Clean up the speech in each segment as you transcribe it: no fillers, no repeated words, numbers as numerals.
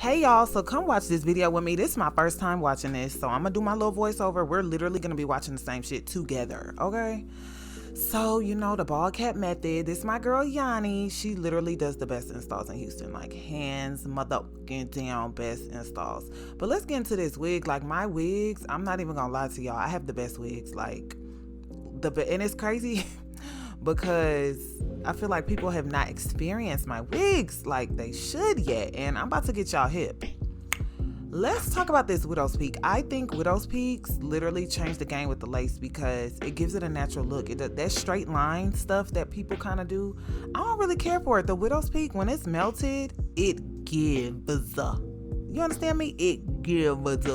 Hey y'all, so come watch this video with me. This is my first time watching this, so I'm gonna do my little voiceover. We're literally gonna be watching the same shit together, okay? So, you know, the bald cap method. This is my girl Yanni. She literally does the best installs in Houston, like hands motherfucking down best installs. But let's get into this wig. Like my wigs, I'm not even gonna lie to y'all, I have the best wigs. Like and it's crazy because I feel like people have not experienced my wigs like they should yet, and I'm about to get y'all hip. Let's talk about this widow's peak. I think widow's peaks literally changed the game with the lace because it gives it a natural look. That straight line stuff that people kind of do, I don't really care for it. The widow's peak, when it's melted, it gives. You understand me? It gives.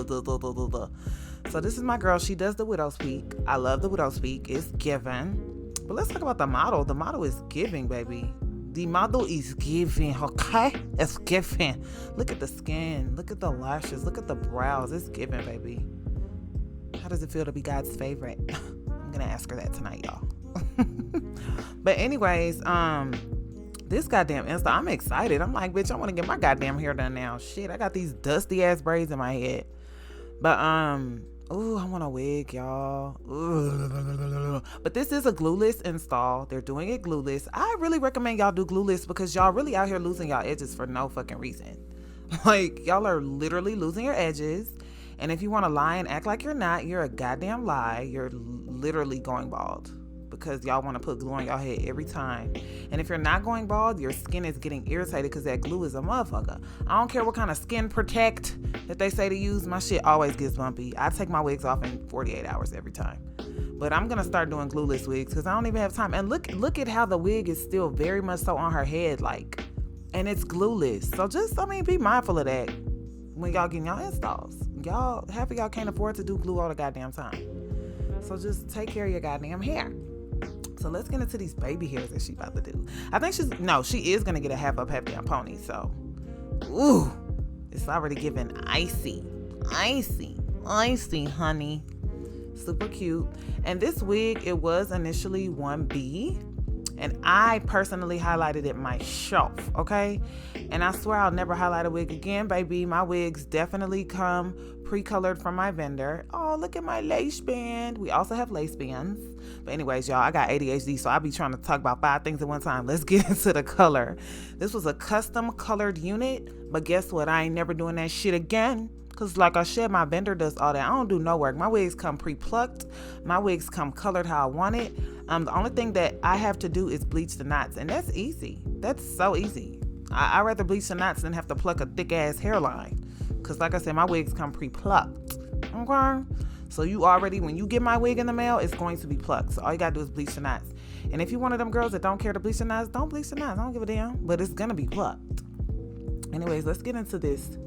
So this is my girl. She does the widow's peak. I love the widow's peak. It's given. But let's talk about the model. The model is giving, baby. The model is giving, okay? It's giving. Look at the skin. Look at the lashes. Look at the brows. It's giving, baby. How does it feel to be God's favorite? I'm gonna ask her that tonight, y'all. But anyways, this goddamn Insta, I'm excited. I'm like, bitch, I want to get my goddamn hair done now. Shit, I got these dusty ass braids in my head. But ooh, I want a wig, y'all. Ooh. But this is a glueless install. They're doing it glueless. I really recommend y'all do glueless because y'all really out here losing y'all edges for no fucking reason. Like, y'all are literally losing your edges. And if you want to lie and act like you're not, you're a goddamn lie. You're literally going bald because y'all want to put glue on y'all head every time. And if you're not going bald, your skin is getting irritated because that glue is a motherfucker. I don't care what kind of skin protect that they say to use, my shit always gets bumpy. I take my wigs off in 48 hours every time. But I'm gonna start doing glueless wigs because I don't even have time. And look at how the wig is still very much so on her head, like, and it's glueless. So just, I mean, be mindful of that when y'all getting y'all installs. Y'all, half of y'all can't afford to do glue all the goddamn time. So just take care of your goddamn hair. So let's get into these baby hairs that she about to do. I think she is gonna get a half up, half down pony. So, ooh, it's already giving icy, honey. Super cute. And this wig, it was initially 1B, and I personally highlighted it myself, okay? And I swear I'll never highlight a wig again, baby. My wigs definitely come pre-colored from my vendor. Oh, look at my lace band. We also have lace bands. But anyways, y'all, I got ADHD, so I be trying to talk about 5 things at one time. Let's get into the color. This was a custom colored unit, but guess what? I ain't never doing that shit again. Because like I said, my vendor does all that. I don't do no work. My wigs come pre-plucked. My wigs come colored how I want it. The only thing that I have to do is bleach the knots, and that's easy. That's so easy. I'd rather bleach the knots than have to pluck a thick-ass hairline. Because like I said, my wigs come pre-plucked. Okay? So you already, when you get my wig in the mail, it's going to be plucked. So all you got to do is bleach the knots. And if you're one of them girls that don't care to bleach the knots, don't bleach the knots. I don't give a damn. But it's going to be plucked. Anyways, let's get into this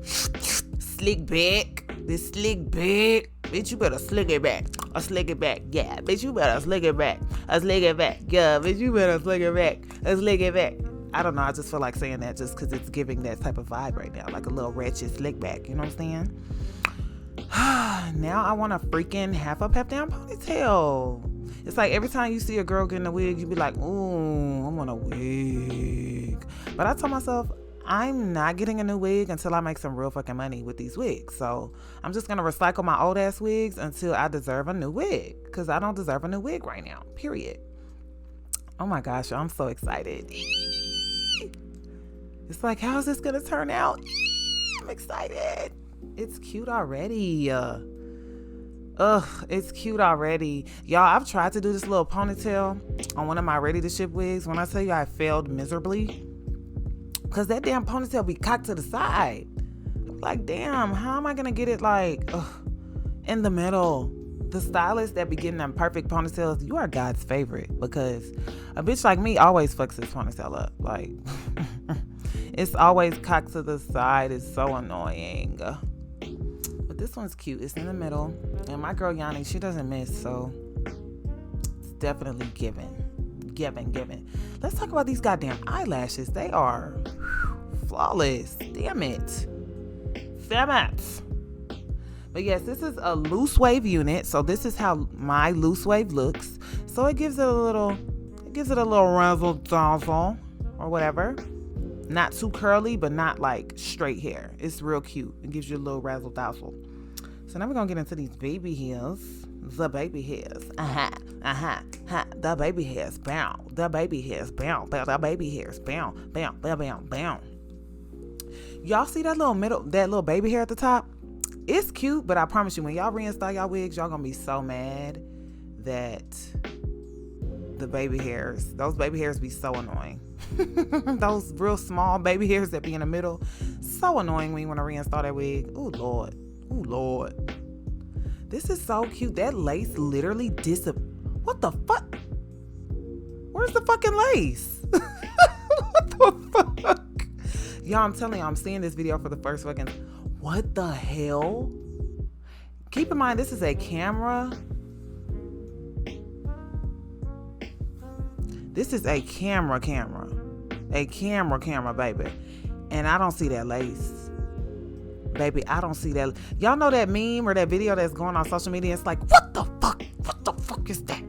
slick back. This slick back. Bitch, you better slick it back. Or slick it back. Yeah, bitch, you better slick it back. Or slick it back. Yeah, bitch, you better slick it back. Or slick it back. I don't know. I just feel like saying that just because it's giving that type of vibe right now. Like a little ratchet slick back. You know what I'm saying? Now I want a freaking half up, half down ponytail. It's like every time you see a girl getting a wig, you be like, ooh, I want a wig. But I told myself, I'm not getting a new wig until I make some real fucking money with these wigs. So I'm just going to recycle my old ass wigs until I deserve a new wig. Because I don't deserve a new wig right now. Period. Oh my gosh, I'm so excited. It's like, how is this going to turn out? I'm excited. It's cute already. It's cute already. Y'all, I've tried to do this little ponytail on one of my ready to ship wigs. When I tell you I failed miserably, because that damn ponytail be cocked to the side. I'm like, damn, how am I going to get it like in the middle? The stylists that be getting them perfect ponytails, you are God's favorite, because a bitch like me always fucks this ponytail up. Like, it's always cocked to the side. It's so annoying. But this one's cute. It's in the middle. And my girl Yanni, she doesn't miss, so it's definitely giving. Let's talk about these goddamn eyelashes. They are flawless. Damn it. But yes, this is a loose wave unit. So this is how my loose wave looks. So it gives it a little razzle dazzle or whatever. Not too curly, but not like straight hair. It's real cute. It gives you a little razzle dazzle. So now we're gonna get into these baby hairs. The baby hairs. The baby hairs. Bow. The baby hairs. Bow. The baby hairs. Bow. Bow. Bow. Bow. Bow. Y'all see that little baby hair at the top? It's cute, but I promise you, when y'all reinstall y'all wigs, y'all gonna be so mad that those baby hairs be so annoying. Those real small baby hairs that be in the middle, so annoying when you want to reinstall that wig. Ooh, Lord. Ooh, Lord. This is so cute. That lace literally what the fuck? Where's the fucking lace? What the fuck? Y'all, I'm telling you, I'm seeing this video for the first fucking... What the hell? Keep in mind, this is a camera. This is a camera. A camera, baby. And I don't see that lace. Baby, I don't see that. Y'all know that meme or that video that's going on social media? It's like, what the fuck? What the fuck is that?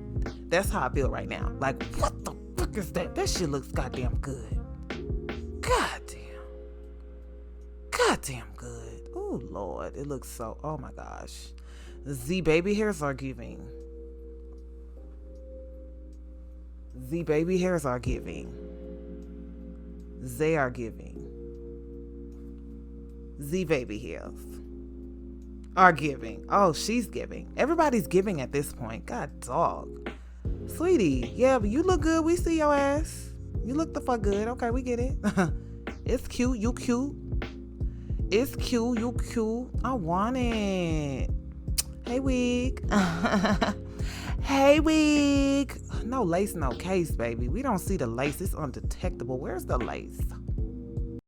That's how I feel right now. Like, what the fuck is that? That shit looks goddamn good. Goddamn good. Oh, Lord. It looks so... Oh, my gosh. The baby hairs are giving. The baby hairs are giving. They are giving. The baby hairs are giving. Oh, she's giving. Everybody's giving at this point. God dog. Sweetie, yeah, but you look good. We see your ass. You look the fuck good. Okay, we get it. It's cute. You cute. It's cute. You cute. I want it. Hey, wig. Hey, wig. No lace, no case, baby. We don't see the lace. It's undetectable. Where's the lace?